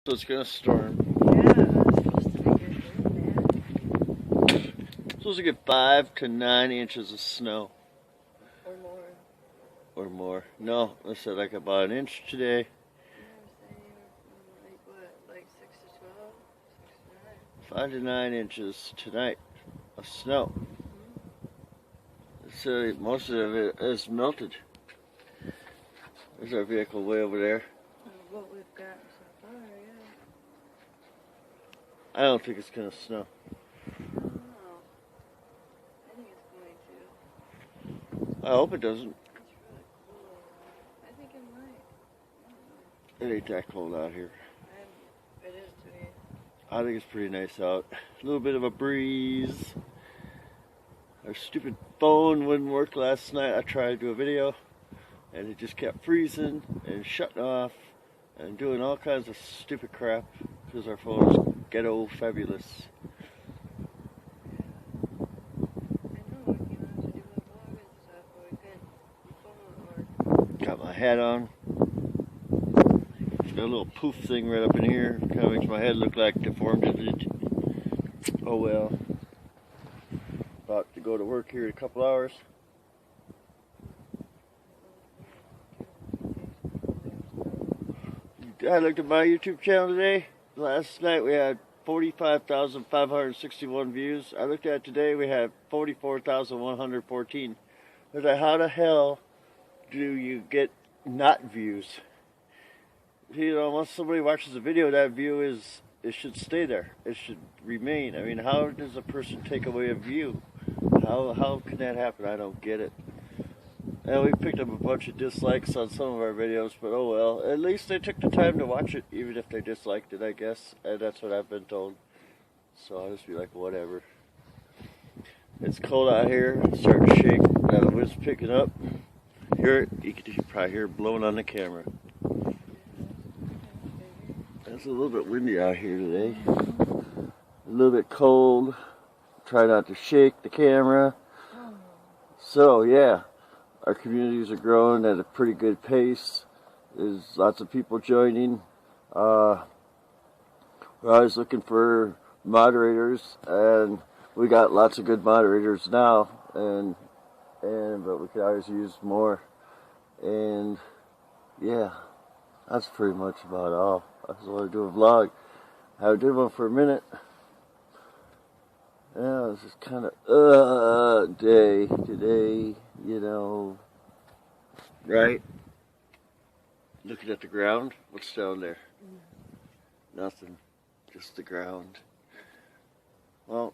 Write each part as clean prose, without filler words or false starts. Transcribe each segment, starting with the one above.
So it's gonna storm. Yeah, it's supposed to be good here, man. Supposed to get 5 to 9 inches of snow. Or more. Or more. No, I said like about an inch today. Yeah, I'm saying like what, like 6 to 12? 6 to 9? 5 to 9 inches tonight of snow. So most of it is melted. There's our vehicle way over there. What we've got so far, yeah. I don't think it's gonna snow. I don't know. I think it's going to. I hope it doesn't. It's really cool. I think it might. I don't know. It ain't that cold out here. It is to me. I think it's pretty nice out. A little bit of a breeze. Our stupid phone wouldn't work last night. I tried to do a video and it just kept freezing and shutting off and doing all kinds of stupid crap because our phone is ghetto fabulous. I know, we came out to do a vlog and stuff, but we couldn't. The phone wouldn't work. Got my hat on. Got a little poof thing right up in here. Kind of makes my head look like deformed. Oh well. About to go to work here in a couple hours. I looked at my YouTube channel today. Last night we had 45,561 views. I looked at it today, we had 44,114. I was like, how the hell do you get not views? You know, once somebody watches a video, that view is, it should stay there. It should remain. I mean, how does a person take away a view? How can that happen? I don't get it. And we picked up a bunch of dislikes on some of our videos, but oh well. At least they took the time to watch it, even if they disliked it, I guess. And that's what I've been told. So I'll just be like, whatever. It's cold out here. It's starting to shake. Now the wind's picking up. Hear it? You can probably hear it blowing on the camera. It's a little bit windy out here today. A little bit cold. Try not to shake the camera. So yeah, our communities are growing at a pretty good pace. There's lots of people joining. We're always looking for moderators, and we got lots of good moderators now, but we could always use more. And yeah, that's pretty much about all. I just want to do a vlog. I did one for a minute. Yeah, it's just kind of day today, you know, right? Looking at the ground. What's down there? Nothing, just the ground. Well,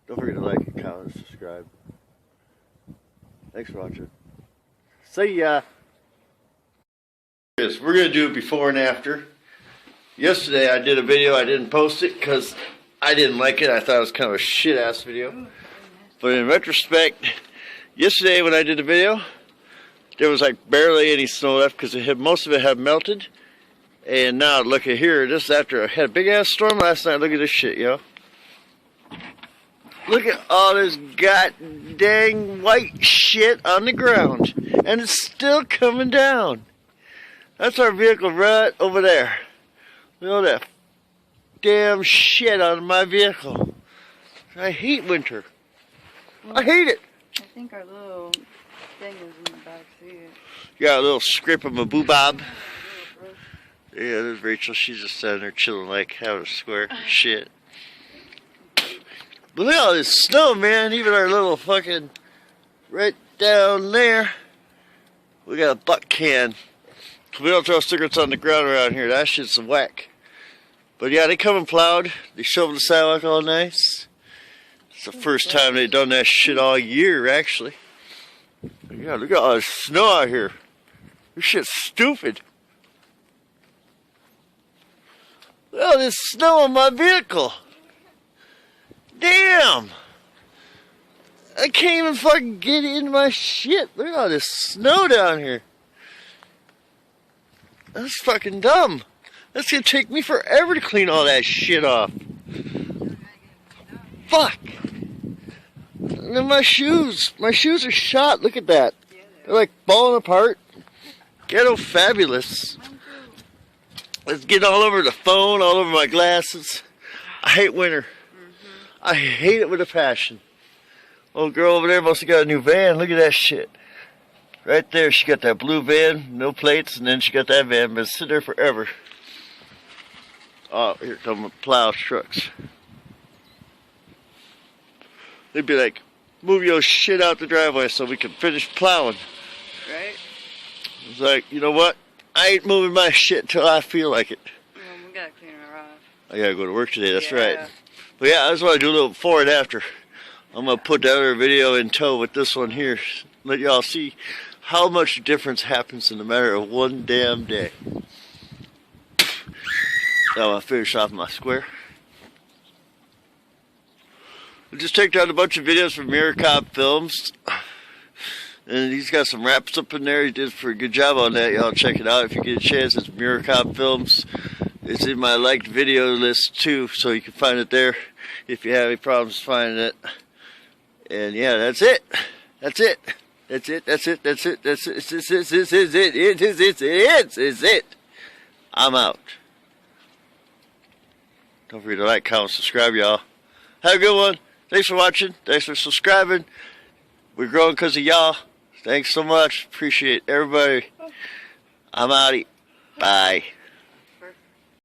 don't forget to like and comment and subscribe. Thanks for watching. See ya. Yes, we're gonna do it before and after. Yesterday I did a video. I didn't post it because I didn't like it. I thought it was kind of a shit-ass video. But in retrospect, yesterday when I did the video, there was like barely any snow left because most of it had melted. And now look at here. This is after I had a big-ass storm last night. Look at this shit, yo. Look at all this god dang white shit on the ground. And it's still coming down. That's our vehicle right over there. Look at all that damn shit out of my vehicle. I hate winter. Well, I hate it. I think our little thing is in the back seat. Got a little scrape of my boobob. Yeah, there's Rachel. She's just sitting there chilling like having a square shit. But look at all this snow, man. Even our little fucking right down there. We got a butt can. We don't throw cigarettes on the ground around here. That shit's a whack. But yeah, they come and plowed. They shoveled the sidewalk all nice. It's the first time they've done that shit all year, actually. Yeah, look at all this snow out here. This shit's stupid. Look at all this snow on my vehicle. Damn. I can't even fucking get in my shit. Look at all this snow down here. That's fucking dumb. That's gonna take me forever to clean all that shit off. Fuck. And then my shoes are shot. Look at that. They're like falling apart. Ghetto fabulous. It's getting all over the phone, all over my glasses. I hate winter. I hate it with a passion. Old girl over there must have got a new van. Look at that shit. Right there, she got that blue van, no plates, and then she got that van, but it's sitting there forever. Oh, here come the plow trucks. They'd be like, move your shit out the driveway so we can finish plowing. Right? It's like, you know what? I ain't moving my shit till I feel like it. Well, we gotta clean her off. I gotta go to work today, that's Yeah. right. But yeah, I just want to do a little before and after. I'm gonna put that other video in tow with this one here. Let y'all see how much difference happens in a matter of one damn day. Now I'm gonna finish off my square. We just checked out a bunch of videos from Miracop Films. And he's got some raps up in there. He did a good job on that. Y'all check it out if you get a chance. It's Miracop Films. It's in my liked video list too, so you can find it there if you have any problems finding it. And yeah, that's it. That's it. That's it. That's it. That's it. That's it. It's it. I'm out. Don't forget to like, comment, subscribe, y'all. Have a good one. Thanks for watching. Thanks for subscribing. We're growing because of y'all. Thanks so much. Appreciate everybody. I'm outie. Bye.